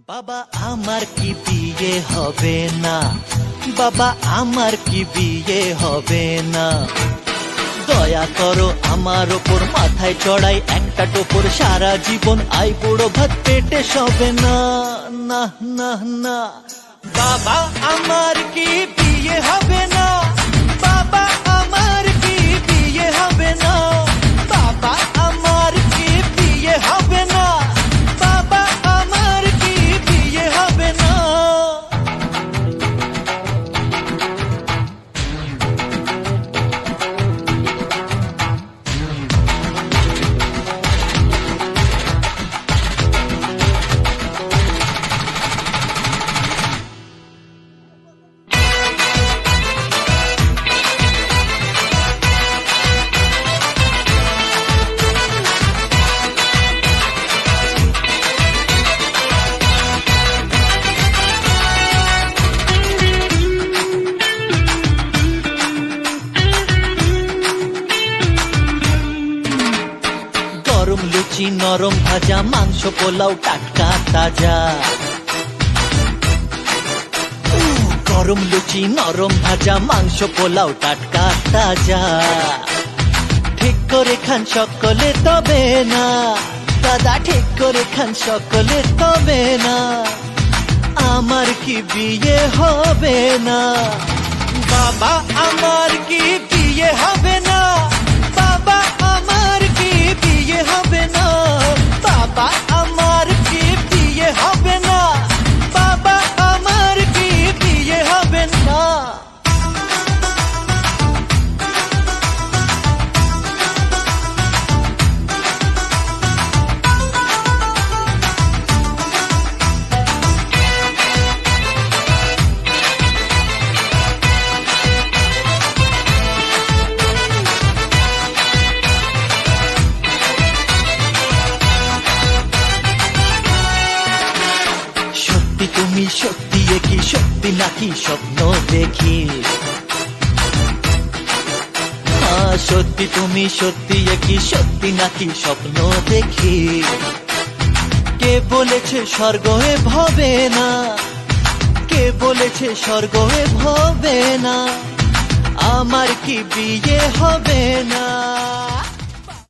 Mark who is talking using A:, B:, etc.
A: বাবা আমার কি বিয়ে হবে না, বাবা আমার কি বিয়ে হবে না। দয়া করো আমার ওপর, মাথায় চড়াই একটা টোপর, সারা জীবন আই বুড়ো ভাত পেটে সবে না। না না না, বাবা আমার কি বিয়ে হবে না, বাবা আমার কি বিয়ে হবে না, বাবা আমার কি বিয়ে হবে না, বাবা আমার কি বিয়ে হবে না। গরম লুচি নরম ভাজা, মাংস পোলাও টাটকা তাজা। গরম লুচি নরম ভাজা, মাংস পোলাও টাটকা তাজা। ঠিক করে খান সকলে তবে না, দাদা ঠিক করে খান সকলে তবে না। আমার কি বিয়ে হবে না, বাবা আমার কি বিয়ে হবে না, বাবা আমার কি বিয়ে হবে না, বাবা আমার কি বিয়ে হবে না, বাবা আমার কি বিয়ে হবে না। তুমি সত্যি কি সত্যি নাকি স্বপ্ন দেখি, সত্যি তুমি সত্যি কি সত্যি নাকি স্বপ্ন দেখি। কে বলেছে স্বর্গ এ ভবে না, কে বলেছে স্বর্গ এ ভবে না। আমার কি বিয়ে হবে না।